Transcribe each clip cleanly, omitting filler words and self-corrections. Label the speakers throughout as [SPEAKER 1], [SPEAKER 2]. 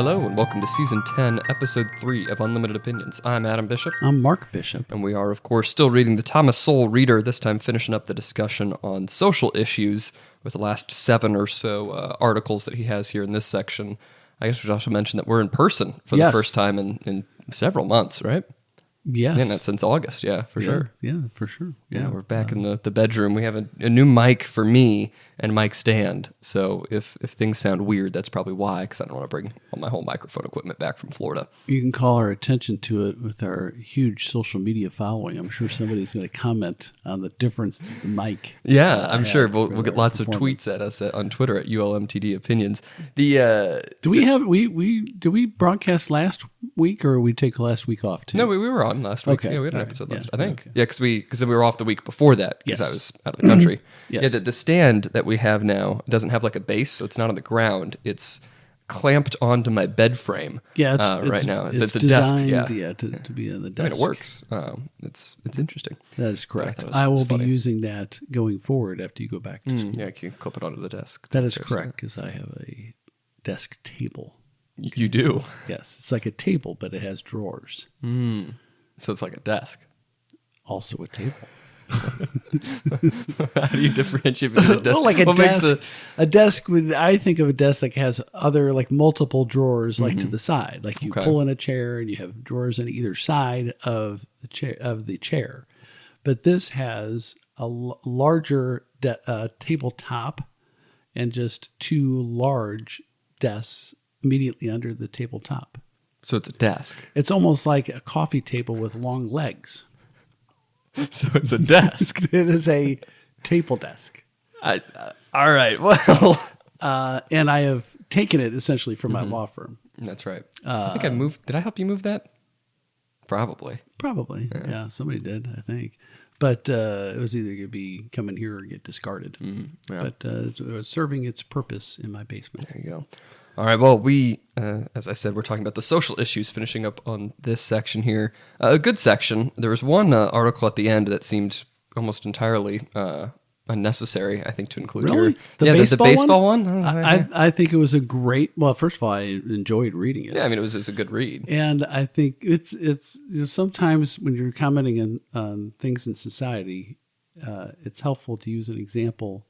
[SPEAKER 1] Hello and welcome to Season 10, Episode 3 of Unlimited Opinions. I'm Adam Bishop.
[SPEAKER 2] I'm Mark Bishop.
[SPEAKER 1] And we are, of course, still reading the Thomas Sowell Reader, this time finishing up the discussion on social issues with the last 7 or so articles that he has here in this section. I guess we should also mention that we're in person for the first time in several months, right?
[SPEAKER 2] Yes.
[SPEAKER 1] Yeah, that's since August, sure.
[SPEAKER 2] Yeah, for sure.
[SPEAKER 1] Yeah, we're back in the bedroom. We have a new mic for me and mic stand. So if things sound weird, that's probably why, because I don't want to bring all my whole microphone equipment back from Florida.
[SPEAKER 2] You can call our attention to it with our huge social media following. I'm sure somebody's going to comment on the difference in the mic.
[SPEAKER 1] Yeah, I'm sure. We'll get lots of tweets at us on Twitter at ULMTD Opinions.
[SPEAKER 2] Do we broadcast last week, or we take last week off too?
[SPEAKER 1] No, we were on last week.
[SPEAKER 2] Okay.
[SPEAKER 1] Yeah, we had an episode last. I think.
[SPEAKER 2] Okay.
[SPEAKER 1] Yeah, because we were off the week before that because I
[SPEAKER 2] Yes.
[SPEAKER 1] was out of the country.
[SPEAKER 2] Yes.
[SPEAKER 1] Yeah, the stand that we have now doesn't have like a base, so it's not on the ground. It's clamped onto my bed frame.
[SPEAKER 2] Yeah,
[SPEAKER 1] right now it's a
[SPEAKER 2] designed,
[SPEAKER 1] desk. Yeah,
[SPEAKER 2] to be on the
[SPEAKER 1] I
[SPEAKER 2] desk.
[SPEAKER 1] mean, it works. It's interesting.
[SPEAKER 2] That is correct.
[SPEAKER 1] I thought
[SPEAKER 2] I
[SPEAKER 1] it was
[SPEAKER 2] will be
[SPEAKER 1] funny.
[SPEAKER 2] using that going forward after you go back to school.
[SPEAKER 1] Yeah, you can clip it onto the desk.
[SPEAKER 2] That is
[SPEAKER 1] downstairs.
[SPEAKER 2] correct, because I have a desk table.
[SPEAKER 1] You do.
[SPEAKER 2] Yes, it's like a table, but it has drawers.
[SPEAKER 1] So it's like a desk.
[SPEAKER 2] Also a table.
[SPEAKER 1] How do you differentiate between a desk?
[SPEAKER 2] Well, like a
[SPEAKER 1] What makes
[SPEAKER 2] desk. A desk would, I think of a desk that has other like multiple drawers, like to the side. Like you
[SPEAKER 1] Okay.
[SPEAKER 2] pull in a chair and you have drawers on either side of the chair. But this has a larger tabletop and just 2 large desks immediately under the tabletop.
[SPEAKER 1] So it's a desk.
[SPEAKER 2] It's almost like a coffee table with long legs.
[SPEAKER 1] So it's a desk.
[SPEAKER 2] It is a table desk.
[SPEAKER 1] All right. Well,
[SPEAKER 2] And I have taken it essentially from my law firm.
[SPEAKER 1] that's right. I think I moved. Did I help you move that? Probably.
[SPEAKER 2] Probably. Yeah, somebody did, I think. But it was either going to be coming here or get discarded.
[SPEAKER 1] Yeah.
[SPEAKER 2] But it was serving its purpose in my basement.
[SPEAKER 1] There you go. All right. Well, we, as I said, we're talking about the social issues, finishing up on this section here. A good section. There was one article at the end that seemed almost entirely unnecessary, I think, to include
[SPEAKER 2] Really?
[SPEAKER 1] here.
[SPEAKER 2] The
[SPEAKER 1] The baseball one?
[SPEAKER 2] I think it was a great, well, first of all, I enjoyed reading it.
[SPEAKER 1] Yeah, I mean, it was a good read.
[SPEAKER 2] And I think it's sometimes when you're commenting on things in society, it's helpful to use an example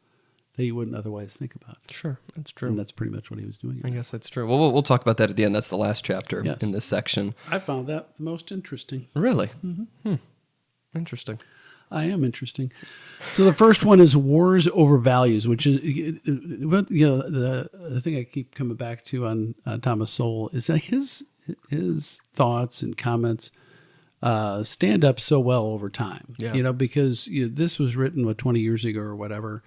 [SPEAKER 2] that you wouldn't otherwise think about.
[SPEAKER 1] Sure, that's true.
[SPEAKER 2] And that's pretty much what he was doing.
[SPEAKER 1] I guess that's true. Well, we'll talk about that at the end. That's the last chapter
[SPEAKER 2] Yes.
[SPEAKER 1] in this section.
[SPEAKER 2] I found that the most interesting.
[SPEAKER 1] Really? Interesting.
[SPEAKER 2] I am interesting. So the first one is wars over values, which is the thing I keep coming back to on Thomas Sowell is that his thoughts and comments stand up so well over time.
[SPEAKER 1] Yeah.
[SPEAKER 2] Because this was written 20 years ago or whatever,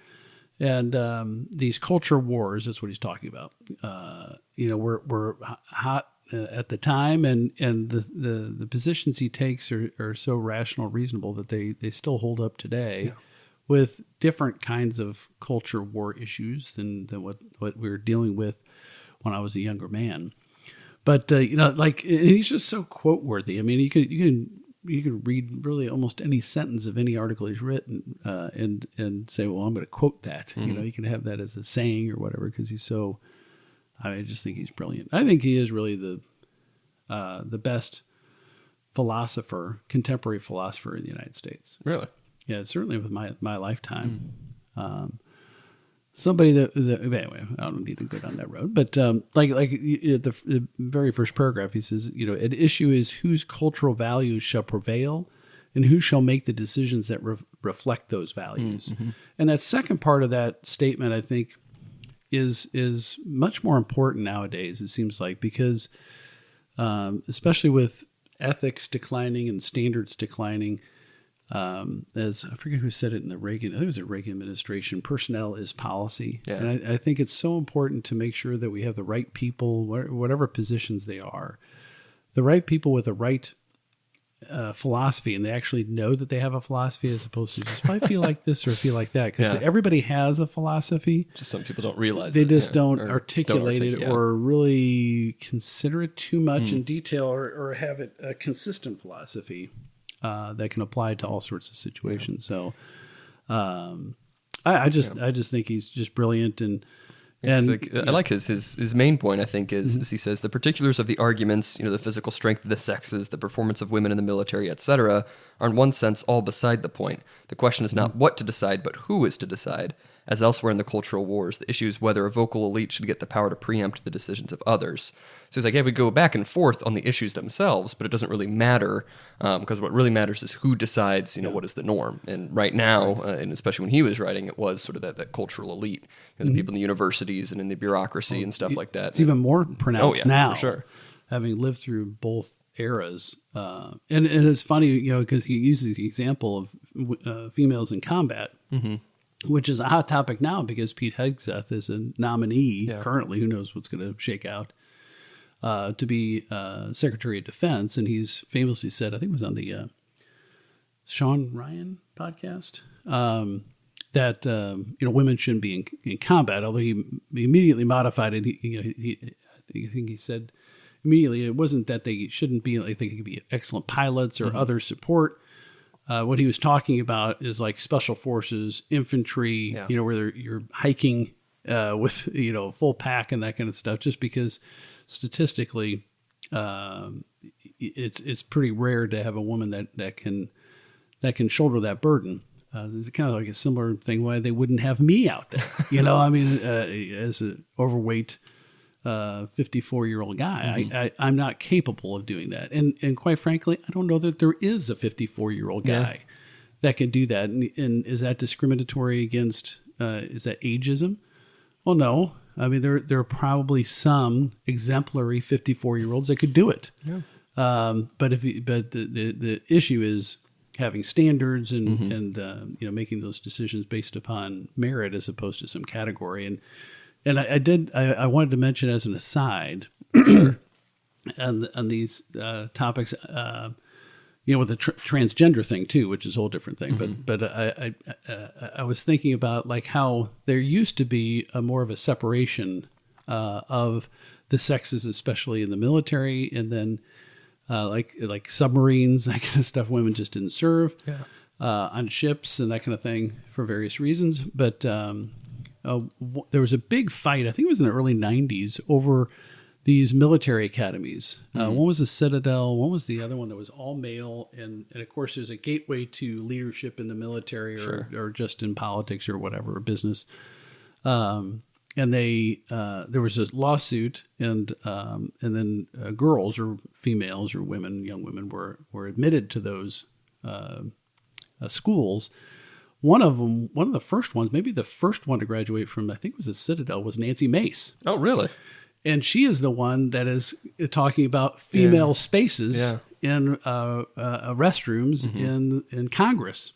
[SPEAKER 2] and these culture wars. That's what he's talking about. Were hot at the time, and the positions he takes are so rational, reasonable that they still hold up today, with different kinds of culture war issues than what we were dealing with when I was a younger man. But and he's just so quote worthy. I mean, you can read really almost any sentence of any article he's written and say, well, I'm going to quote that. You can have that as a saying or whatever, because he's so. I just think he's brilliant. I think he is really the best contemporary philosopher in the United States.
[SPEAKER 1] Really?
[SPEAKER 2] Yeah, certainly with my lifetime. Somebody that anyway, I don't need to go down that road. But the very first paragraph, he says, an issue is whose cultural values shall prevail, and who shall make the decisions that reflect those values. And that second part of that statement, I think, is much more important nowadays, it seems like, because especially with ethics declining and standards declining, as I forget who said it in the Reagan, I think it was the Reagan administration, personnel is policy.
[SPEAKER 1] Yeah.
[SPEAKER 2] And I think it's so important to make sure that we have the right people, whatever positions they are, the right people with the right philosophy, and they actually know that they have a philosophy, as opposed to just, I feel like this or feel like that. Because everybody has a philosophy.
[SPEAKER 1] Just some people don't realize
[SPEAKER 2] they
[SPEAKER 1] it.
[SPEAKER 2] just don't
[SPEAKER 1] Or
[SPEAKER 2] articulate it
[SPEAKER 1] yeah.
[SPEAKER 2] or really consider it too much in detail, or have it a consistent philosophy that can apply to all sorts of situations. So I just think he's just brilliant, and And
[SPEAKER 1] I like his main point, I think, is he says the particulars of the arguments, the physical strength of the sexes, the performance of women in the military, etc., are in one sense all beside the point. The question is not what to decide, but who is to decide. As elsewhere in the cultural wars, the issue is whether a vocal elite should get the power to preempt the decisions of others. So he's like, yeah, we go back and forth on the issues themselves, but it doesn't really matter because what really matters is who decides, what is the norm. And right now, and especially when he was writing, it was sort of that cultural elite, the people in the universities and in the bureaucracy and stuff like that.
[SPEAKER 2] It's even more pronounced now,
[SPEAKER 1] for sure.
[SPEAKER 2] Having lived through both eras. And it's funny, because he uses the example of females in combat. Mm-hmm. Which is a hot topic now because Pete Hegseth is a nominee currently. Who knows what's going to shake out to be Secretary of Defense. And he's famously said, I think it was on the Sean Ryan podcast, that women shouldn't be in combat. Although he immediately modified it. I think he said immediately it wasn't that they shouldn't be. I think they could be excellent pilots or other support. What he was talking about is like special forces, infantry, where you're hiking with, full pack and that kind of stuff, just because statistically it's pretty rare to have a woman that can shoulder that burden. It's kind of like a similar thing why they wouldn't have me out there, as an overweight 54-year-old guy. I'm not capable of doing that. And quite frankly, I don't know that there is a 54-year-old guy that can do that. And is that discriminatory against, is that ageism? Well, no. I mean, there are probably some exemplary 54-year-olds that could do it. Yeah. But the issue is having standards and making those decisions based upon merit as opposed to some category. And I wanted to mention as an aside, on these topics, with the transgender thing too, which is a whole different thing. But I was thinking about like how there used to be more of a separation of the sexes, especially in the military, and then like submarines, that kind of stuff. Women just didn't serve on ships and that kind of thing for various reasons, but. There was a big fight, I think it was in the early 90s, over these military academies. One was the Citadel, one was the other one that was all male, and of course there's a gateway to leadership in the military or just in politics or whatever, or business. And there was a lawsuit, and then girls or females or women, young women, were admitted to those schools. One of the first ones, maybe the first one to graduate from, I think it was the Citadel, was Nancy Mace.
[SPEAKER 1] Oh, really?
[SPEAKER 2] And she is the one that is talking about female spaces in restrooms in Congress.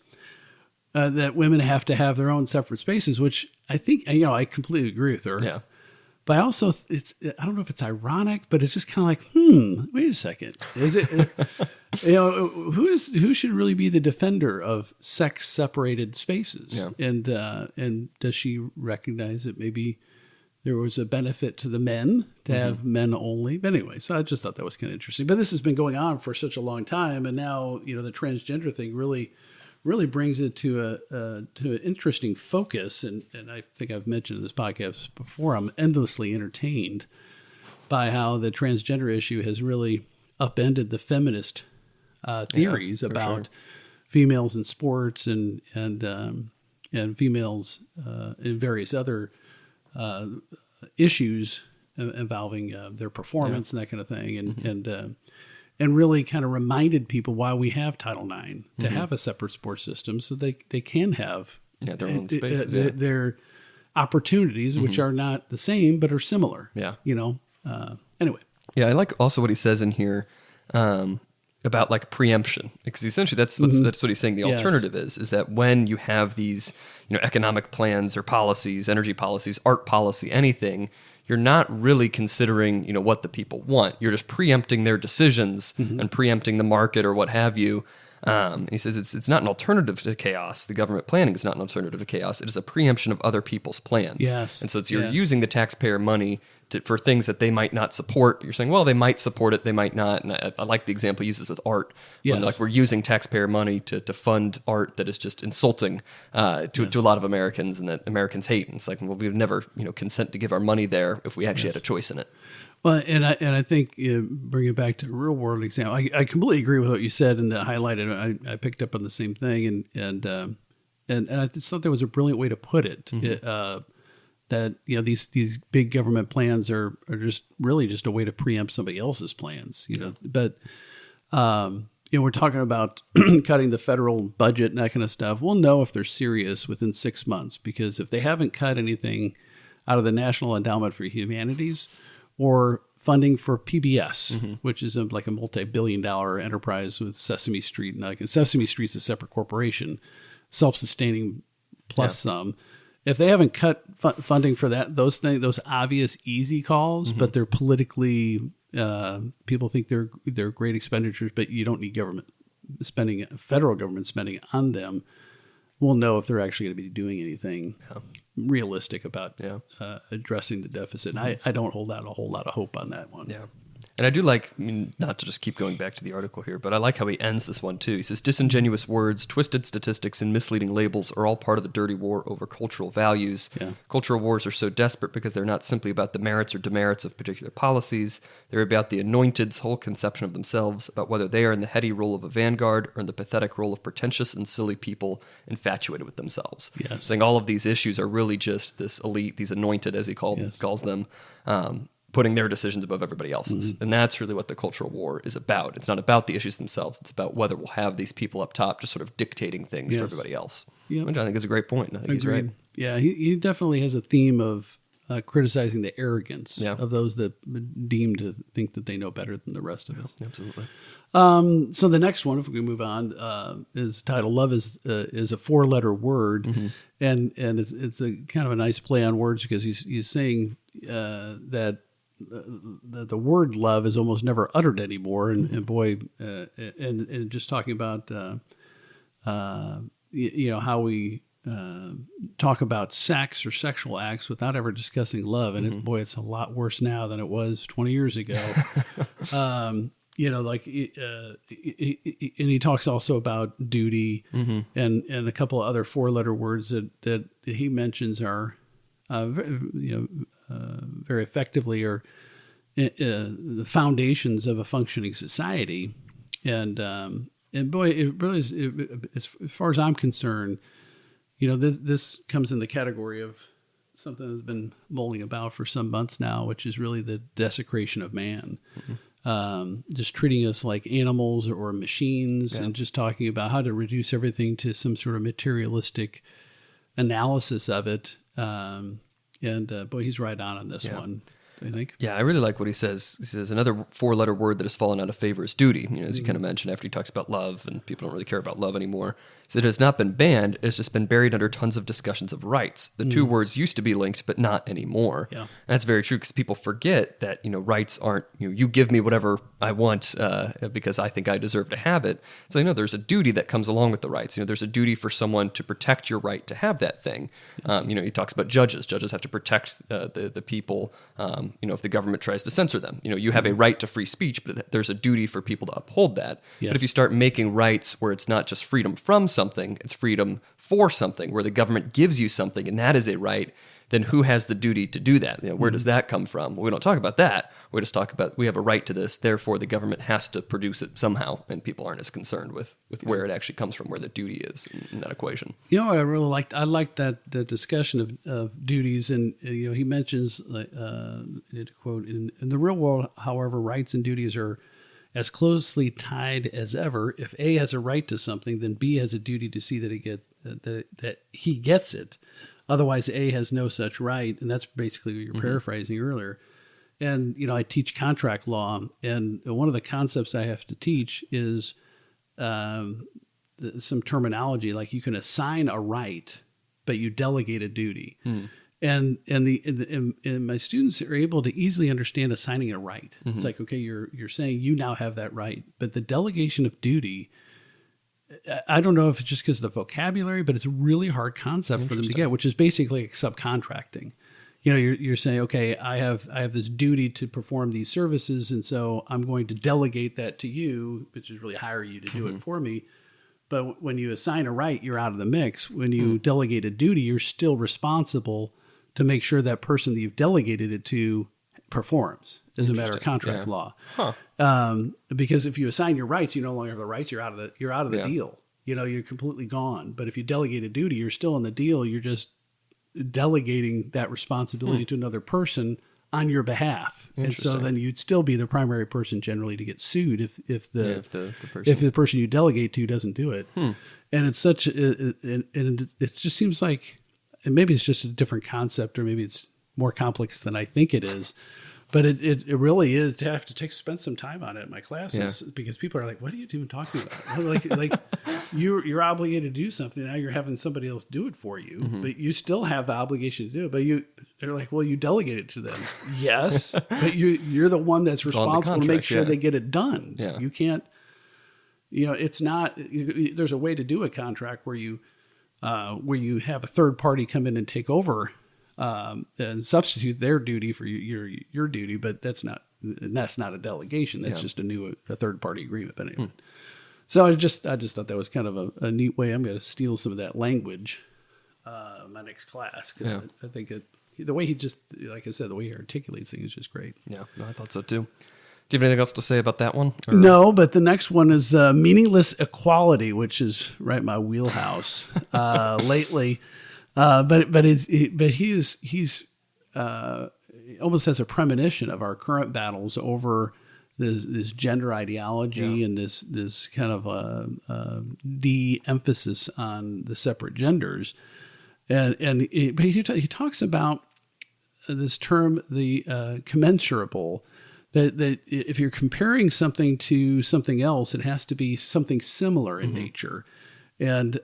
[SPEAKER 2] That women have to have their own separate spaces, which I think, I completely agree with her. Yeah. But I also, I don't know if it's ironic, but it's just kind of like, wait a second. Is it... who should really be the defender of sex-separated spaces? Yeah. And does she recognize that maybe there was a benefit to the men to have men only? But anyway, so I just thought that was kind of interesting. But this has been going on for such a long time, and now the transgender thing really brings it to an interesting focus. And I think I've mentioned in this podcast before, I'm endlessly entertained by how the transgender issue has really upended the feminist theories about females in sports and females in various other issues involving their performance and that kind of thing, and really kind of reminded people why we have Title IX to have a separate sports system so they can have
[SPEAKER 1] their own spaces,
[SPEAKER 2] their opportunities, which are not the same but are similar. Anyway. Yeah,
[SPEAKER 1] I like also what he says in here. About like preemption, because essentially that's what he's saying. The alternative is that when you have these, economic plans or policies, energy policies, art policy, anything, you're not really considering, what the people want. You're just preempting their decisions and preempting the market or what have you. And he says it's not an alternative to chaos. The government planning is not an alternative to chaos. It is a preemption of other people's plans.
[SPEAKER 2] Yes.
[SPEAKER 1] And so you're using the taxpayer money for things that they might not support. You're saying, well, they might support it, they might not. And I like the example he uses with art.
[SPEAKER 2] Yes.
[SPEAKER 1] When, like, we're using taxpayer money to fund art that is just insulting to a lot of Americans and that Americans hate. And it's like, well, we would never consent to give our money there if we actually had a choice in it.
[SPEAKER 2] Well, and I think bring it back to a real world example. I completely agree with what you said and highlighted. I picked up on the same thing, and I just thought that was a brilliant way to put it. Mm-hmm. That these big government plans are just really just a way to preempt somebody else's plans. But we're talking about cutting the federal budget and that kind of stuff. We'll know if they're serious within 6 months, because if they haven't cut anything out of the National Endowment for Humanities or funding for PBS, which is like a multi-billion-dollar enterprise with Sesame Street, and Sesame Street's a separate corporation, self-sustaining plus some. If they haven't cut funding for those things, those obvious easy calls, but they're politically, people think they're great expenditures, but you don't need federal government spending on them. We'll know if they're actually going to be doing anything realistic about addressing the deficit. And I don't hold out a whole lot of hope on that one.
[SPEAKER 1] Yeah. And I do like, not to just keep going back to the article here, but I like how he ends this one too. He says, disingenuous words, twisted statistics, and misleading labels are all part of the dirty war over cultural values. Yeah. Cultural wars are so desperate because they're not simply about the merits or demerits of particular policies. They're about the anointed's whole conception of themselves, about whether they are in the heady role of a vanguard or in the pathetic role of pretentious and silly people infatuated with themselves. Yes. Saying all of these issues are really just this elite, these anointed, as he calls them, putting their decisions above everybody else's. Mm-hmm. And that's really what the cultural war is about. It's not about the issues themselves. It's about whether we'll have these people up top just sort of dictating things for everybody else, which I think is a great point. I think he's right.
[SPEAKER 2] Yeah, he definitely has a theme of criticizing the arrogance of those that deem to think that they know better than the rest of us.
[SPEAKER 1] Absolutely.
[SPEAKER 2] So the next one, if we can move on, is titled "Love is a 4-letter word," and it's a kind of a nice play on words, because he's saying that the word love is almost never uttered anymore, and boy, and just talking about how we talk about sex or sexual acts without ever discussing love, and it's a lot worse now than it was 20 years ago. And he talks also about duty, and a couple of other 4-letter words that he mentions are very effectively are the foundations of a functioning society. And boy, it really is, as far as I'm concerned, this comes in the category of something that's been mulling about for some months now, which is really the desecration of man. Just treating us like animals or machines, and just talking about how to reduce everything to some sort of materialistic analysis of it. Boy, he's right on this one. I think. Yeah,
[SPEAKER 1] I really like what he says. He says another 4-letter word that has fallen out of favor is duty. As you kind of mentioned after he talks about love, and people don't really care about love anymore. So it has not been banned. It's just been buried under tons of discussions of rights. The two words used to be linked, but not anymore. Yeah. And that's very true, because people forget that rights aren't you give me whatever I want because I think I deserve to have it. So there's a duty that comes along with the rights. There's a duty for someone to protect your right to have that thing. Yes. He talks about judges. Judges have to protect the people. If the government tries to censor them, you have a right to free speech, but there's a duty for people to uphold that. Yes. But if you start making rights where it's not just freedom from something, it's freedom for something, where the government gives you something and that is a right, then who has the duty to do that? Where does that come from? Well, we don't talk about that. We just talk about we have a right to this, therefore the government has to produce it somehow, and people aren't as concerned with where it actually comes from, where the duty is in that equation.
[SPEAKER 2] I really liked that the discussion of duties, and he mentions, quote, in the real world, however, rights and duties are as closely tied as ever. If A has a right to something, then B has a duty to see that he gets it. Otherwise, A has no such right, and that's basically what you're paraphrasing earlier. And I teach contract law, and one of the concepts I have to teach is some terminology, like you can assign a right, but you delegate a duty. And my students are able to easily understand assigning a right. It's like, okay, you're saying you now have that right, but the delegation of duty I don't know if it's just because of the vocabulary, but it's a really hard concept for them to get, which is basically like subcontracting. You know, you're saying, okay, I have this duty to perform these services, and so I'm going to delegate that to you, which is really hire you to do it for me. But when you assign a right, you're out of the mix. When you delegate a duty, you're still responsible to make sure that person that you've delegated it to performs as a matter of contract law. Because if you assign your rights, you no longer have the rights. You're out of the deal. You know, you're completely gone. But if you delegate a duty, you're still in the deal. You're just delegating that responsibility to another person on your behalf. And so then you'd still be the primary person generally to get sued if the person you delegate to doesn't do it. And it's it just seems like, and maybe it's just a different concept, or maybe it's more complex than I think it is. But it really is to have to spend some time on it in my classes because people are like, "What are you even talking about?" like you're obligated to do something. Now you're having somebody else do it for you, but you still have the obligation to do it. But they're like, "Well, you delegate it to them." Yes, but you're the one that's responsible to make sure they get it done. Yeah. You can't. You know, it's not. There's a way to do a contract where you have a third party come in and take over. And substitute their duty for your duty, but that's not a delegation. That's just a third party agreement. But anyway, so I just thought that was kind of a neat way. I'm going to steal some of that language my next class because I think the way he just, like I said, the way he articulates things is just great.
[SPEAKER 1] Yeah, no, I thought so too. Do you have anything else to say about that one? Or?
[SPEAKER 2] No, but the next one is meaningless equality, which is right in my wheelhouse lately. But he's almost has a premonition of our current battles over this gender ideology and this kind of de-emphasis on the separate genders, but he talks about this term, the commensurable. That if you're comparing something to something else, it has to be something similar in nature. And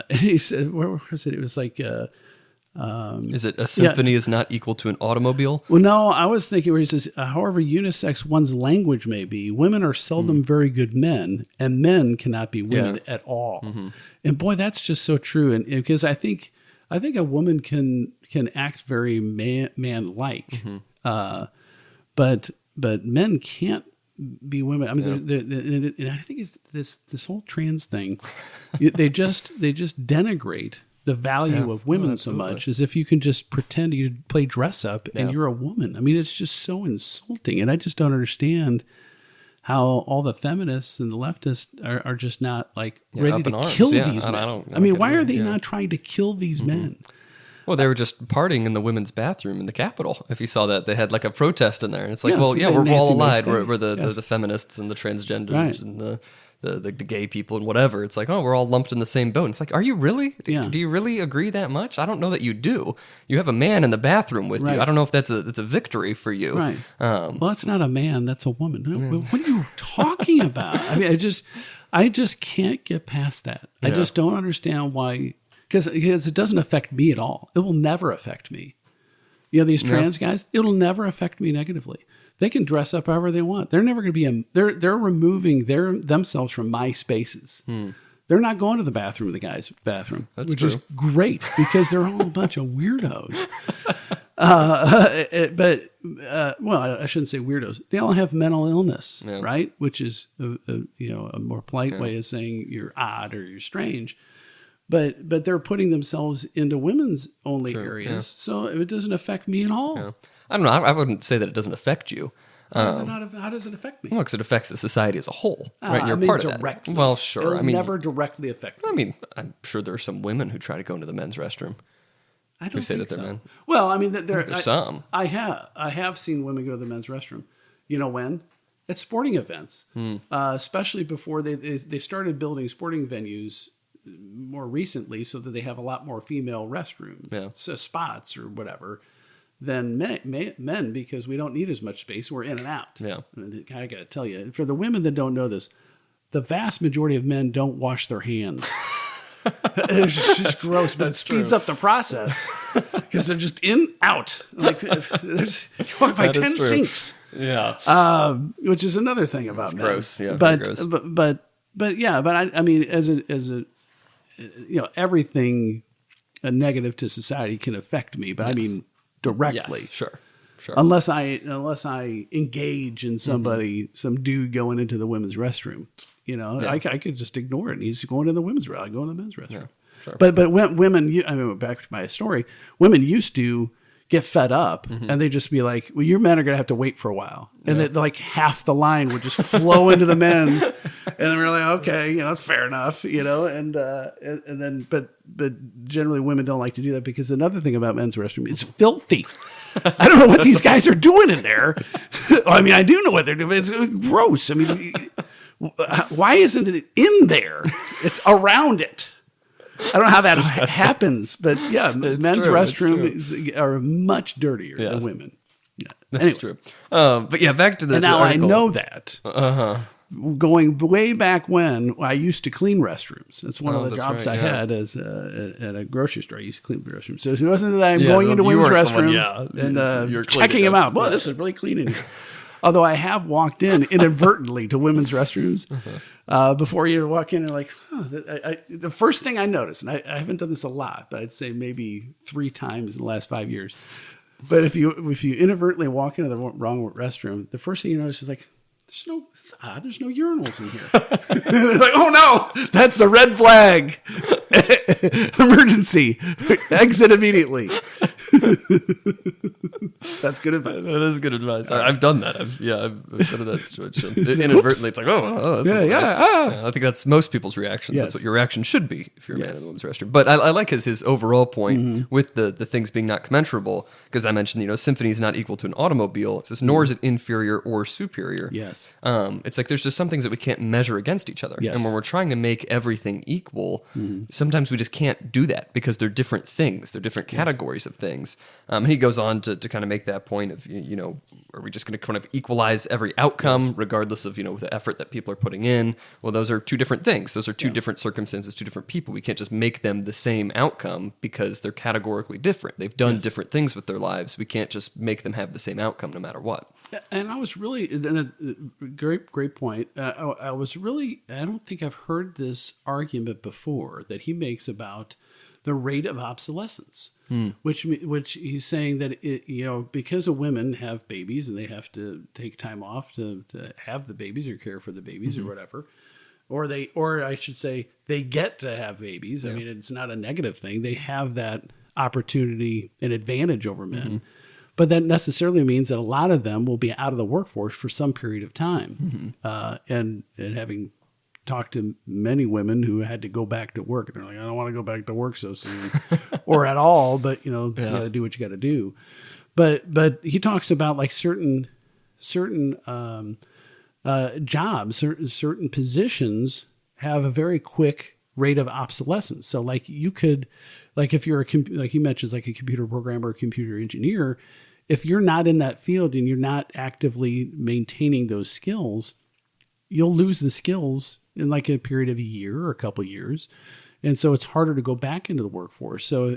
[SPEAKER 2] he said, where was it? It was like...
[SPEAKER 1] is it a symphony is not equal to an automobile?
[SPEAKER 2] Well, no, I was thinking where he says, however unisex one's language may be, women are seldom very good men, and men cannot be women at all. And boy, that's just so true. And because I think a woman can act very man-like, but men can't be women. I mean, and I think it's this whole trans thing. They just denigrate the value of women so much, as if you can just pretend you play dress up and you're a woman. I mean, it's just so insulting, and I just don't understand how all the feminists and the leftists are just not like ready to kill these men. I mean, why are they not trying to kill these men?
[SPEAKER 1] Well, they were just partying in the women's bathroom in the Capitol. If you saw that, they had like a protest in there. And it's like, we're all allied. We're the feminists and the transgenders and the gay people and whatever. It's like, we're all lumped in the same boat. And it's like, are you really? Do you really agree that much? I don't know that you do. You have a man in the bathroom with you. I don't know if that's a victory for you.
[SPEAKER 2] Right. Well, it's not a man. That's a woman. What are you talking about? I mean, I just can't get past that. I just don't understand why. Because it doesn't affect me at all. It will never affect me. You know, these trans guys, it'll never affect me negatively. They can dress up however they want. They're never going to be they're removing themselves from my spaces. They're not going to the bathroom, the guy's bathroom, which is great because they're all a bunch of weirdos. Well, I shouldn't say weirdos. They all have mental illness, right? Which is a more polite way of saying you're odd or you're strange. But they're putting themselves into women's only areas, so it doesn't affect me at all. Yeah.
[SPEAKER 1] I don't know. I wouldn't say that it doesn't affect you.
[SPEAKER 2] How does it affect me?
[SPEAKER 1] Well, because it affects the society as a whole, right? You're part of that. Well, sure.
[SPEAKER 2] It'll never directly affect me.
[SPEAKER 1] I mean, I'm sure there are some women who try to go into the men's restroom.
[SPEAKER 2] I don't think so.
[SPEAKER 1] Men.
[SPEAKER 2] Well, I mean, there's
[SPEAKER 1] some.
[SPEAKER 2] I have seen women go to the men's restroom. You know when? At sporting events, especially before they started building sporting venues more recently, so that they have a lot more female restroom spots or whatever than men, because we don't need as much space. We're in and out. Yeah, I got to tell you, for the women that don't know this, the vast majority of men don't wash their hands. It's just gross, but it speeds up the process because they're just in, out. Like you walk by 10 sinks. Yeah, which is another thing about men.
[SPEAKER 1] Gross. Yeah,
[SPEAKER 2] but I mean, as a everything negative to society can affect me, but I mean directly.
[SPEAKER 1] Yes, sure.
[SPEAKER 2] Unless I engage in somebody, some dude going into the women's restroom, I could just ignore it. And he's going to the women's restroom. I go to the men's restroom. Yeah, sure. But women, back to my story, women used to get fed up and they'd just be like, well, your men are going to have to wait for a while. And then like half the line would just flow into the men's. And then we're like, okay, that's fair enough, and then, but generally women don't like to do that because another thing about men's restroom, it's filthy. I don't know what these guys are doing in there. I mean, I do know what they're doing. It's gross. I mean, why isn't it in there? It's around it. I don't know how that happens, but men's restrooms are much dirtier than women. Yeah.
[SPEAKER 1] That's true. But back to the
[SPEAKER 2] And now
[SPEAKER 1] article.
[SPEAKER 2] I know that. Going way back when, I used to clean restrooms. That's one of the jobs I had as at a grocery store. I used to clean the restrooms. So it wasn't that I'm going into women's restrooms and checking them out. Boy, this is really clean in here. Although I have walked in inadvertently to women's restrooms before you walk in and like, the first thing I noticed, and I haven't done this a lot, but I'd say maybe 3 times in the last 5 years. But if you inadvertently walk into the wrong restroom, the first thing you notice is like, there's no urinals in here. Like, oh no, that's a red flag. Emergency. Exit immediately. That's good advice.
[SPEAKER 1] That is good advice. I've done that. I've been in that situation. Inadvertently, it's like, I think that's most people's reactions. Yes. That's what your reaction should be if you're a man in the women's restroom. But I like his overall point with the things being not commensurable, because I mentioned, symphony is not equal to an automobile. It says, nor is it inferior or superior.
[SPEAKER 2] Yes.
[SPEAKER 1] It's like there's just some things that we can't measure against each other. Yes. And when we're trying to make everything equal, sometimes we just can't do that because they're different things. They're different categories of things. And he goes on to kind of make that point of, are we just going to kind of equalize every outcome regardless of, the effort that people are putting in? Well, those are two different things. Those are two different circumstances, two different people. We can't just make them the same outcome because they're categorically different. They've done different things with their lives. We can't just make them have the same outcome no matter what.
[SPEAKER 2] And I was really, great point. I don't think I've heard this argument before that he makes about the rate of obsolescence, which he's saying that because of women have babies and they have to take time off to have the babies or care for the babies or whatever, or I should say they get to have babies. I mean, it's not a negative thing. They have that opportunity and advantage over men. But that necessarily means that a lot of them will be out of the workforce for some period of time. And having talked to many women who had to go back to work, and they're like, I don't want to go back to work so soon or at all, but you got to do what you got to do. But he talks about like certain jobs, certain positions have a very quick rate of obsolescence. So like you could, like if you're like he mentions, like a computer programmer or computer engineer, if you're not in that field and you're not actively maintaining those skills, you'll lose the skills in like a period of a year or a couple of years. And so it's harder to go back into the workforce. So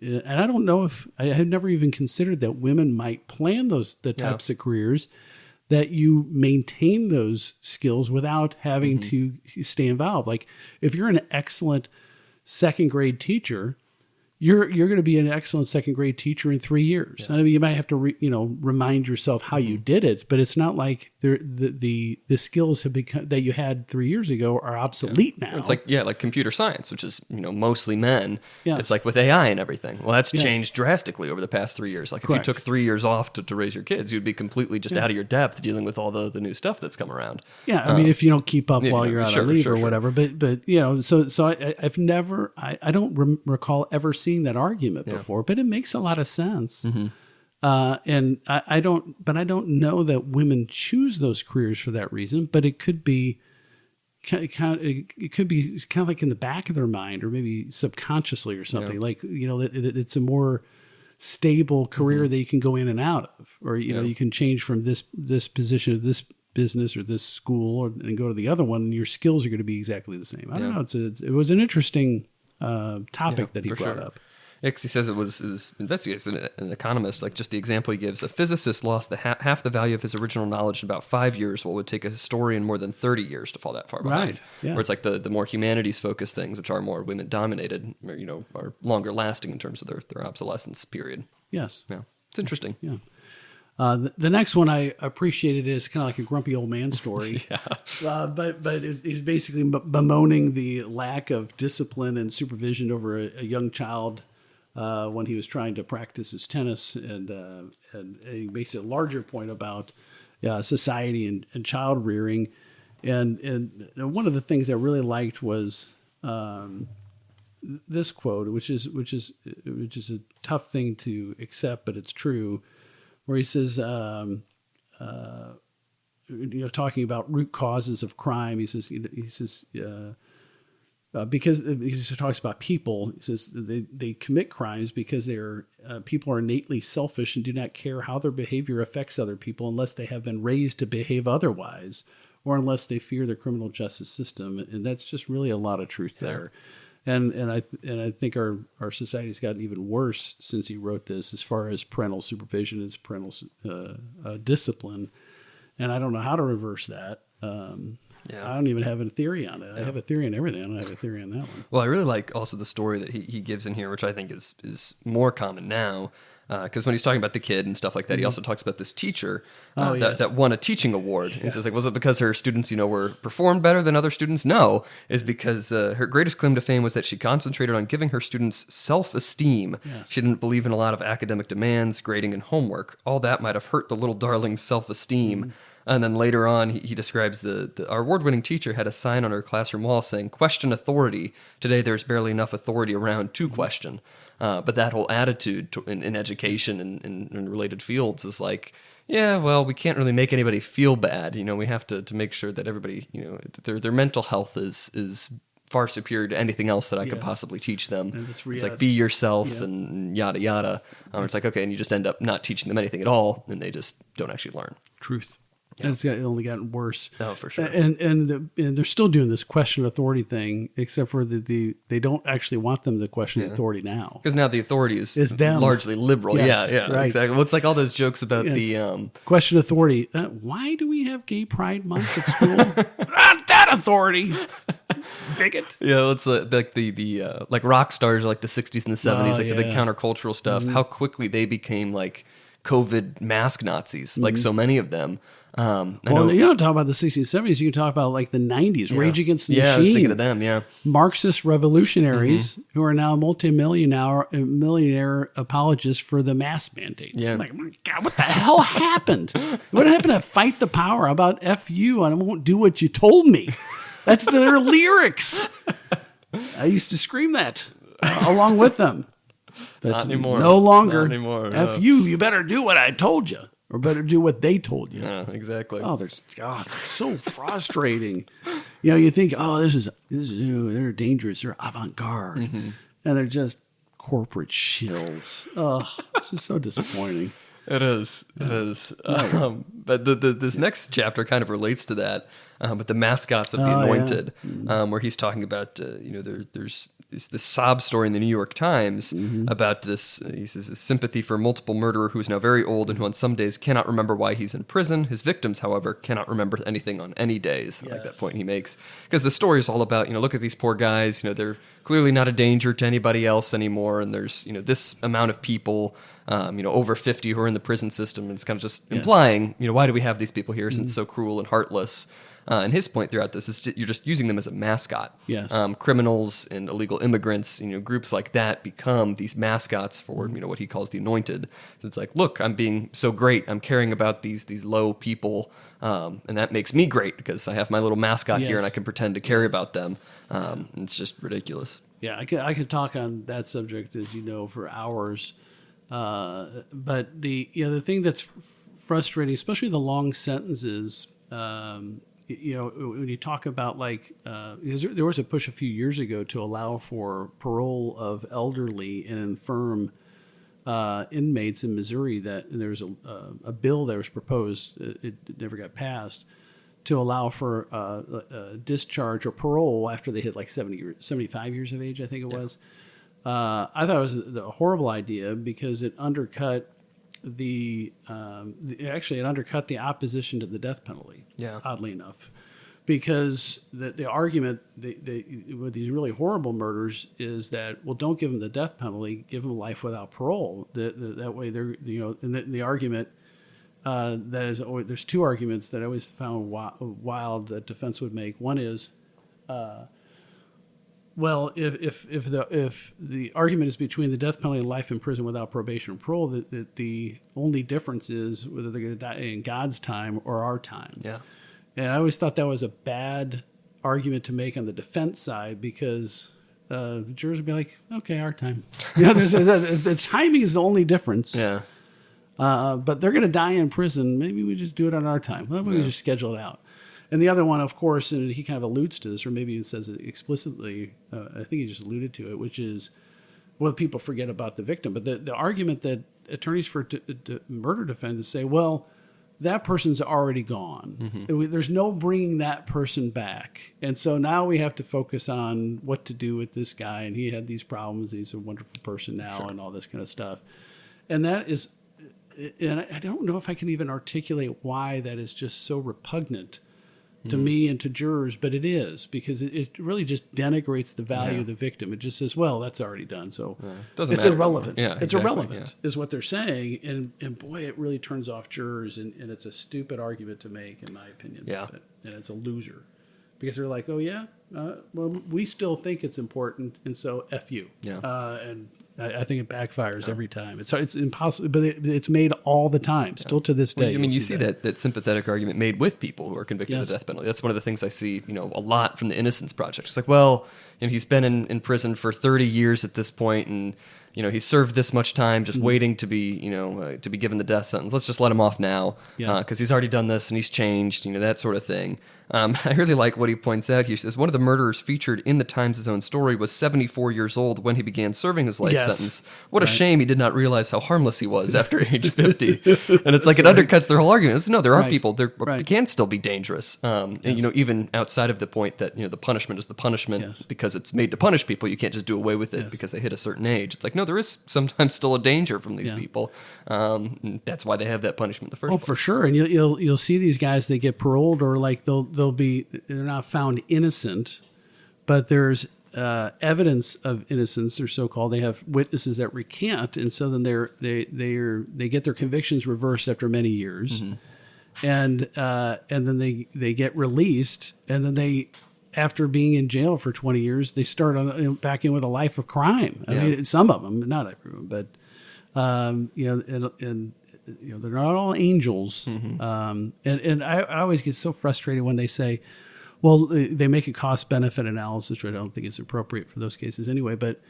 [SPEAKER 2] and I don't know if I had never even considered that women might plan the types of careers that you maintain those skills without having to stay involved. Like if you're an excellent second grade teacher, you're going to be an excellent second grade teacher in 3 years. I mean, you might have to remind yourself how you did it, but it's not like the skills have become that you had 3 years ago are obsolete now.
[SPEAKER 1] It's like like computer science, which is mostly men. It's like with AI and everything. Well, that's changed drastically over the past 3 years. Like if you took 3 years off to raise your kids, you'd be completely just out of your depth dealing with all the new stuff that's come around.
[SPEAKER 2] I mean, if you don't keep up while you're out on leave or whatever. But so I've never I don't recall ever seeing that argument before, but it makes a lot of sense. And I don't know that women choose those careers for that reason, but it could be kind of like in the back of their mind, or maybe subconsciously or something. Like it's a more stable career that you can go in and out of, or you can change from this position of this business or this school and go to the other one, and your skills are going to be exactly the same. I don't know. It was an interesting topic that he brought up.
[SPEAKER 1] He says it was investigated, an economist, like just the example he gives. A physicist lost half the value of his original knowledge in about 5 years, what would take a historian more than 30 years to fall that far behind.
[SPEAKER 2] Right, yeah.
[SPEAKER 1] Where it's like the more humanities-focused things, which are more women-dominated, are longer lasting in terms of their obsolescence period.
[SPEAKER 2] Yes.
[SPEAKER 1] Yeah, it's interesting.
[SPEAKER 2] Yeah. The next one I appreciated is kind of like a grumpy old man story.
[SPEAKER 1] Yeah.
[SPEAKER 2] But he's basically bemoaning the lack of discipline and supervision over a young child when he was trying to practice his tennis, and he makes a larger point about society and child rearing, and one of the things I really liked was this quote, which is a tough thing to accept, but it's true, where he says, talking about root causes of crime, he says because he talks about people, he says they commit crimes because people are innately selfish and do not care how their behavior affects other people unless they have been raised to behave otherwise, or unless they fear the criminal justice system. And that's just really a lot of truth there. And I think our society's gotten even worse since he wrote this, as far as parental supervision, as parental discipline. And I don't know how to reverse that. I don't even have a theory on it. I have a theory on everything. I don't have a theory on that one.
[SPEAKER 1] Well, I really like also the story that he gives in here, which I think is more common now. Because when he's talking about the kid and stuff like that, he also talks about this teacher that won a teaching award. He says, like, was it because her students, were performed better than other students? No, it's because her greatest claim to fame was that she concentrated on giving her students self-esteem. Yes. She didn't believe in a lot of academic demands, grading, and homework. All that might have hurt the little darling's self-esteem. And then later on, he describes our award-winning teacher had a sign on her classroom wall saying, "Question authority. Today there's barely enough authority around to question." But that whole attitude in education and in related fields is like, yeah, well, we can't really make anybody feel bad. We have to make sure that everybody, their mental health is far superior to anything else that I could possibly teach them. It's like, be yourself and yada, yada. It's like, okay, and you just end up not teaching them anything at all, and they just don't actually learn.
[SPEAKER 2] Truth. Yeah. And it's only gotten worse.
[SPEAKER 1] Oh, for sure.
[SPEAKER 2] And they're still doing this question authority thing, except for they don't actually want them to question authority now.
[SPEAKER 1] Because now the authority is
[SPEAKER 2] them.
[SPEAKER 1] Largely liberal.
[SPEAKER 2] Yes,
[SPEAKER 1] yeah,
[SPEAKER 2] right.
[SPEAKER 1] Exactly. Well, it's like all those jokes about the...
[SPEAKER 2] Question authority. Why do we have Gay Pride Month at school? Not that authority. Bigot.
[SPEAKER 1] Yeah, it's like the like rock stars like the 60s and the 70s, the big countercultural stuff, how quickly they became like COVID mask Nazis, like so many of them.
[SPEAKER 2] You don't talk about the 60s and 70s. You can talk about like the 90s, Rage Against the Machine.
[SPEAKER 1] Yeah, I was thinking of them,
[SPEAKER 2] Marxist revolutionaries who are now millionaire apologists for the mask mandates.
[SPEAKER 1] Yeah.
[SPEAKER 2] Like, my God, what the hell happened? What happened to fight the power? How about F you and I won't do what you told me? That's their lyrics. I used to scream that along with them. That's
[SPEAKER 1] not anymore.
[SPEAKER 2] No longer.
[SPEAKER 1] Not anymore.
[SPEAKER 2] F you better do what I told you. Or better do what they told you.
[SPEAKER 1] Yeah, exactly.
[SPEAKER 2] Oh, they're so frustrating. You think, this is they're dangerous. They're avant-garde. And they're just corporate shills. Oh, it's just so disappointing.
[SPEAKER 1] It is. But this next chapter kind of relates to that, with the mascots of the Anointed, where he's talking about, there's this sob story in the New York Times about this. He says, a sympathy for a multiple murderer who is now very old and who on some days cannot remember why he's in prison. His victims, however, cannot remember anything on any days. I like that point he makes. Because the story is all about, look at these poor guys, they're clearly not a danger to anybody else anymore. And there's, this amount of people, over 50 who are in the prison system. And it's kind of just implying, why do we have these people here since it's so cruel and heartless? And his point throughout this is you're just using them as a mascot.
[SPEAKER 2] Yes.
[SPEAKER 1] Criminals and illegal immigrants, groups like that become these mascots for, what he calls the anointed. So it's like, look, I'm being so great. I'm caring about these low people. And that makes me great because I have my little mascot here and I can pretend to care about them. It's just ridiculous.
[SPEAKER 2] Yeah, I could talk on that subject, as you know, for hours. But the thing that's frustrating, especially the long sentences, when you talk about there was a push a few years ago to allow for parole of elderly and infirm inmates in Missouri. That there was a bill that was proposed, it never got passed, to allow for discharge or parole after they hit like 75 years of age, I think it was. I thought it was a horrible idea because it undercut it undercut the opposition to the death penalty.
[SPEAKER 1] Yeah.
[SPEAKER 2] Oddly enough, because the argument with these really horrible murders is that, well, don't give them the death penalty, give them life without parole. That way they're, and the argument that is, there's two arguments that I always found wild that defense would make. One is, well, if the argument is between the death penalty and life in prison without probation or parole, that the only difference is whether they're going to die in God's time or our time.
[SPEAKER 1] Yeah.
[SPEAKER 2] And I always thought that was a bad argument to make on the defense side because the jurors would be like, okay, our time. The timing is the only difference.
[SPEAKER 1] Yeah.
[SPEAKER 2] But they're going to die in prison. Maybe we just do it on our time. Well, we just schedule it out. And the other one, of course, and he kind of alludes to this, or maybe he says it explicitly, I think he just alluded to it, which is, well, people forget about the victim. But the argument that attorneys for murder defendants say, well, that person's already gone. Mm-hmm. There's no bringing that person back. And so now we have to focus on what to do with this guy. And he had these problems. He's a wonderful person now and all this kind of stuff. And that is, and I don't know if I can even articulate why that is just so repugnant to me and to jurors, but it is, because it really just denigrates the value of the victim. It just says, well, that's already done, so it's irrelevant. Yeah, it's irrelevant, is what they're saying. And boy, it really turns off jurors, and it's a stupid argument to make, in my opinion.
[SPEAKER 1] Yeah.
[SPEAKER 2] And it's a loser. Because they're like, oh, yeah? Well, we still think it's important, and so F you.
[SPEAKER 1] Yeah.
[SPEAKER 2] And I think it backfires every time. It's impossible, but it's made all the time, still to this day.
[SPEAKER 1] Well, I mean, you see that sympathetic argument made with people who are convicted of the death penalty. That's one of the things I see, a lot from the Innocence Project. It's like, well, he's been in prison for 30 years at this point, and he's served this much time just waiting to be, to be given the death sentence. Let's just let him off now because he's already done this and he's changed, that sort of thing. I really like what he points out. He says one of the murderers featured in the Times' own story was 74 years old when he began serving his life sentence. What a shame he did not realize how harmless he was after age 50. And it's like it undercuts their whole argument. No, there are people they can still be dangerous. And, even outside of the point that the punishment is the punishment because it's made to punish people. You can't just do away with it because they hit a certain age. It's like, no, there is sometimes still a danger from these people. And that's why they have that punishment in the first place.
[SPEAKER 2] For sure. And you'll see these guys, they get paroled, or like they're not found innocent, but there's evidence of innocence, or so-called. They have witnesses that recant, and so then they get their convictions reversed after many years, and then they get released, and then they, after being in jail for 20 years, they start back in with a life of crime. I mean, some of them, not everyone, but they're not all angels. And I always get so frustrated when they say, well, they make a cost-benefit analysis, which I don't think is appropriate for those cases anyway, but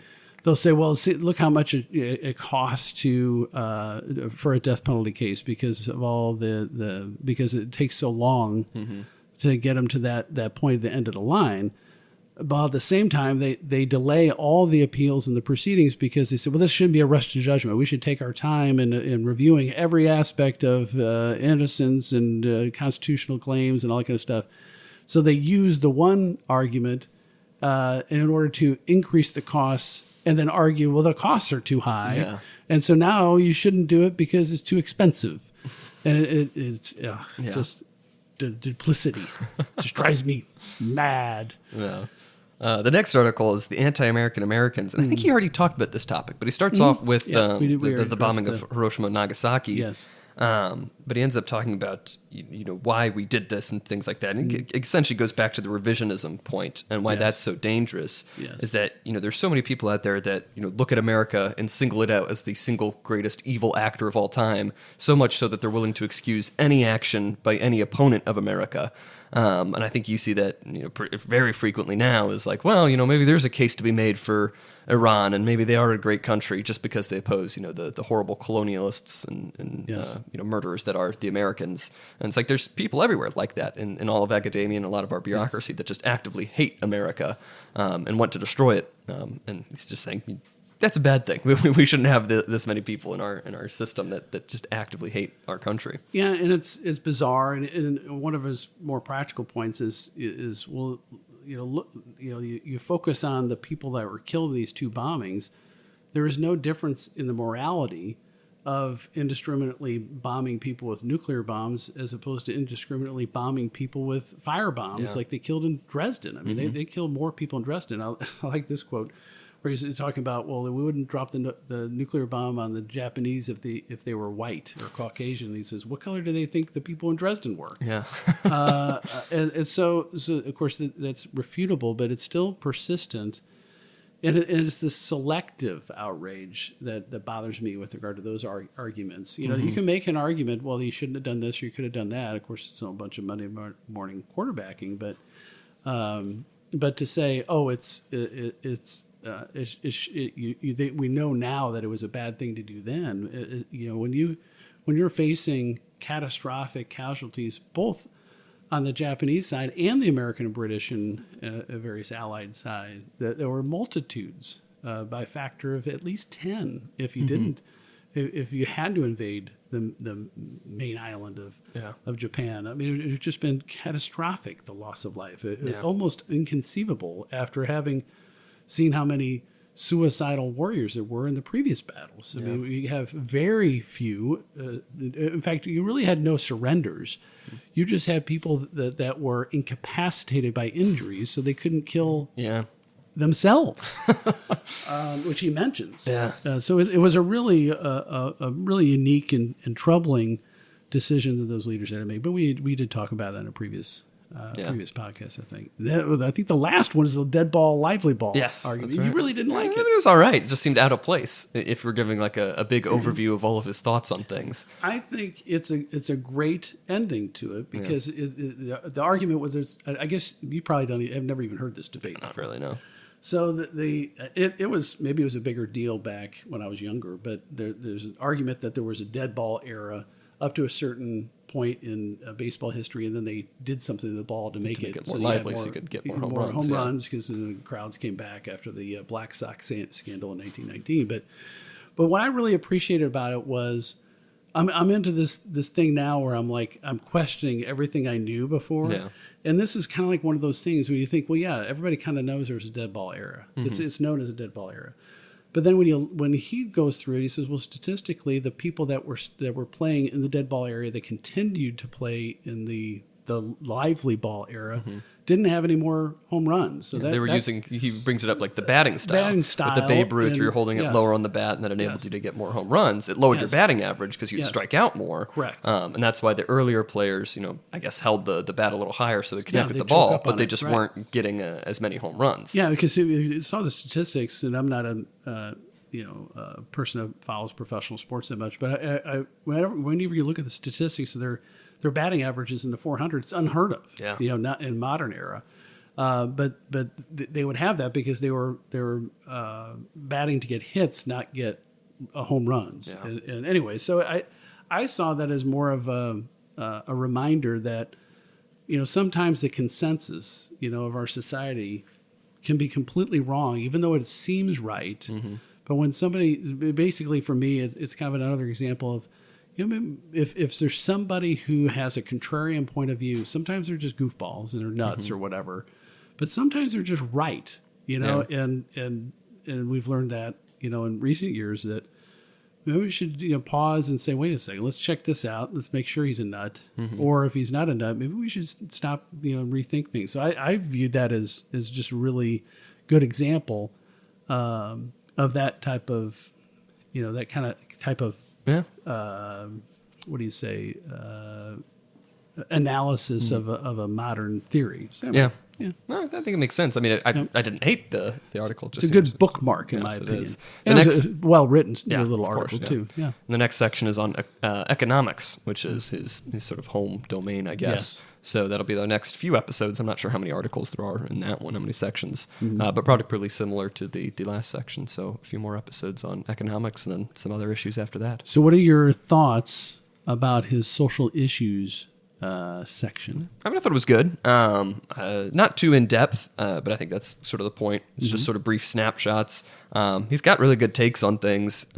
[SPEAKER 2] they'll say, well, see, look how much it costs for a death penalty case because of all because it takes so long to get them to that point at the end of the line. But at the same time, they delay all the appeals and the proceedings because they say, well, this shouldn't be a rush to judgment. We should take our time in reviewing every aspect of innocence and constitutional claims and all that kind of stuff. So they use the one argument in order to increase the costs and then argue, well, the costs are too high. Yeah. And so now you shouldn't do it because it's too expensive. And it's just the duplicity. Just drives me mad.
[SPEAKER 1] Yeah. The next article is the anti-American Americans, and I think he already talked about this topic, but he starts off with the bombing of Hiroshima and Nagasaki.
[SPEAKER 2] Yes.
[SPEAKER 1] But he ends up talking about why we did this and things like that. And it essentially goes back to the revisionism point and why that's so dangerous.
[SPEAKER 2] Yes.
[SPEAKER 1] Is that there's so many people out there that look at America and single it out as the single greatest evil actor of all time. So much so that they're willing to excuse any action by any opponent of America. And I think you see that very frequently now is like, well, maybe there's a case to be made for Iran, and maybe they are a great country just because they oppose, the horrible colonialists and murderers that are the Americans. And it's like there's people everywhere like that in all of academia and a lot of our bureaucracy that just actively hate America and want to destroy it. And he's just saying that's a bad thing. We shouldn't have this many people in our system that just actively hate our country.
[SPEAKER 2] Yeah, and it's bizarre. And one of his more practical points is well, you focus on the people that were killed in these two bombings. There is no difference in the morality of indiscriminately bombing people with nuclear bombs as opposed to indiscriminately bombing people with fire bombs like they killed in Dresden. I mean, they killed more people in Dresden. I like this quote where he's talking about, well, we wouldn't drop the nuclear bomb on the Japanese if they were white or Caucasian. And he says, what color do they think the people in Dresden were?
[SPEAKER 1] Yeah.
[SPEAKER 2] And so, of course, that's refutable, but it's still persistent. And it's this selective outrage that bothers me with regard to those arguments. You can make an argument, well, you shouldn't have done this or you could have done that. Of course, it's a bunch of Monday morning quarterbacking, but to say, oh, we know now that it was a bad thing to do then. When you're facing catastrophic casualties, both on the Japanese side and the American and British and various allied side, there were multitudes by a factor of at least 10 if you didn't, if you had to invade the main island of Japan. I mean, it's just been catastrophic, the loss of life. Almost inconceivable after having seen how many suicidal warriors there were in the previous battles. I mean, we have very few. In fact, you really had no surrenders. You just had people that were incapacitated by injuries, so they couldn't kill themselves, which he mentions. So it was a really unique and troubling decision that those leaders had to make. But we did talk about that in a previous podcast, I think. I think the last one is the dead ball, lively ball argument.
[SPEAKER 1] Right.
[SPEAKER 2] You really didn't like it.
[SPEAKER 1] It was all right. It just seemed out of place if we're giving like a big overview of all of his thoughts on things.
[SPEAKER 2] I think it's a great ending to it because the argument was, I guess you probably have never even heard this debate.
[SPEAKER 1] Not really, no.
[SPEAKER 2] So it was, maybe it was a bigger deal back when I was younger, but there's an argument that there was a dead ball era up to a certain point in baseball history, and then they did something to the ball to make it
[SPEAKER 1] more lively, so you could get more home
[SPEAKER 2] runs because the crowds came back after the Black Sox scandal in 1919. But what I really appreciated about it was I'm into this thing now where I'm questioning everything I knew before. Yeah. And this is kind of like one of those things where you think, well, yeah, everybody kind of knows there's a dead ball era. It's known as a dead ball era. But then when he goes through it, he says, well, statistically, the people that were playing in the dead ball area that continued to play in the lively ball era didn't have any more home runs. So
[SPEAKER 1] they were using, he brings it up like the batting style. With the Babe Ruth, you're holding it lower on the bat, and that enabled you to get more home runs. It lowered your batting average because you'd strike out more.
[SPEAKER 2] Correct.
[SPEAKER 1] And that's why the earlier players, I guess, held the bat a little higher so they could get the ball, but they just weren't getting as many home runs.
[SPEAKER 2] Yeah, because you saw the statistics, and I'm not a person that follows professional sports that much, but whenever you look at the statistics, their batting averages in the 400s, it's unheard of. Yeah. Not in modern era. But they would have that because they were batting to get hits, not get home runs. Yeah. And anyway, so I saw that as more of a reminder that sometimes the consensus of our society can be completely wrong, even though it seems right. But when somebody, basically for me, it's kind of another example of, if there's somebody who has a contrarian point of view, sometimes they're just goofballs and they're nuts or whatever, but sometimes they're just right, and we've learned that, in recent years that maybe we should, pause and say, wait a second, let's check this out. Let's make sure he's a nut. Or if he's not a nut, maybe we should stop, and rethink things. So I viewed that as just a really good example of that type of, what do you say? Analysis of a modern theory. So,
[SPEAKER 1] yeah. Well, I think it makes sense. I mean, I didn't hate the article.
[SPEAKER 2] It's a good bookmark, in my opinion. And it was a well-written little article, too. Yeah.
[SPEAKER 1] And the next section is on economics, which is his sort of home domain, I guess. Yes. So that'll be the next few episodes. I'm not sure how many articles there are in that one, how many sections, but probably pretty similar to the last section. So a few more episodes on economics and then some other issues after that.
[SPEAKER 2] So what are your thoughts about his social issues section?
[SPEAKER 1] I thought it was good. Not too in-depth, but I think that's sort of the point. It's just sort of brief snapshots. He's got really good takes on things.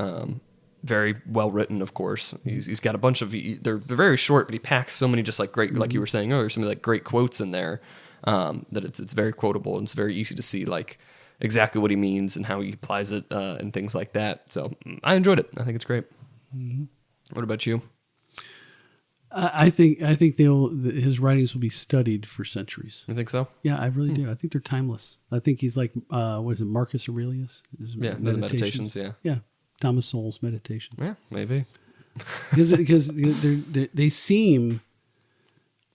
[SPEAKER 1] Very well written, of course. He's got a bunch of, they're very short, but he packs so many just like great, like you were saying earlier, some like great quotes in there. that it's very quotable and it's very easy to see like exactly what he means and how he applies it and things like that. So I enjoyed it. I think it's great. Mm-hmm. What about you?
[SPEAKER 2] I think his writings will be studied for centuries.
[SPEAKER 1] You think so?
[SPEAKER 2] Yeah, I really do. I think they're timeless. I think he's like, what is it, Marcus Aurelius?
[SPEAKER 1] The Meditations, yeah.
[SPEAKER 2] Yeah, Thomas Sowell's Meditations.
[SPEAKER 1] Yeah, maybe.
[SPEAKER 2] Because they seem,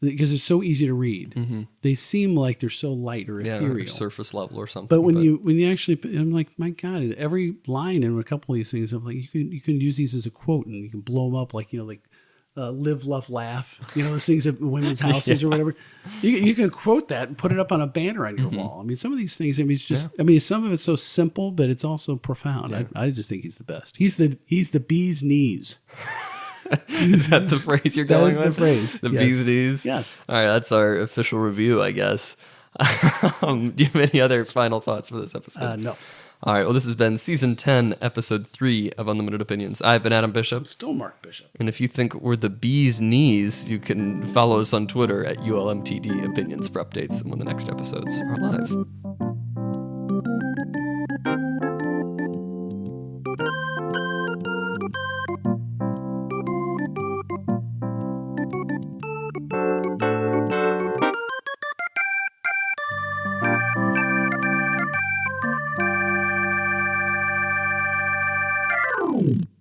[SPEAKER 2] because it's so easy to read, mm-hmm. they seem like they're so light or ethereal.
[SPEAKER 1] Or surface level or something.
[SPEAKER 2] But when you actually, I'm like, my God, every line in a couple of these things, I'm like, you can use these as a quote and you can blow them up like, live, love, laugh, those things at women's houses or whatever. You can quote that and put it up on a banner on your wall. I mean, some of these things, it's just, some of it's so simple, but it's also profound. Yeah. I just think he's the best. He's the bee's knees.
[SPEAKER 1] Is that the phrase you're going with?
[SPEAKER 2] That is the phrase.
[SPEAKER 1] The bee's knees?
[SPEAKER 2] Yes.
[SPEAKER 1] All right, that's our official review, I guess. Do you have any other final thoughts for this episode?
[SPEAKER 2] No.
[SPEAKER 1] All right, well, this has been Season 10, Episode 3 of Unlimited Opinions. I've been Adam Bishop.
[SPEAKER 2] I'm still Mark Bishop.
[SPEAKER 1] And if you think we're the bee's knees, you can follow us on Twitter at ULMTD Opinions for updates when the next episodes are live.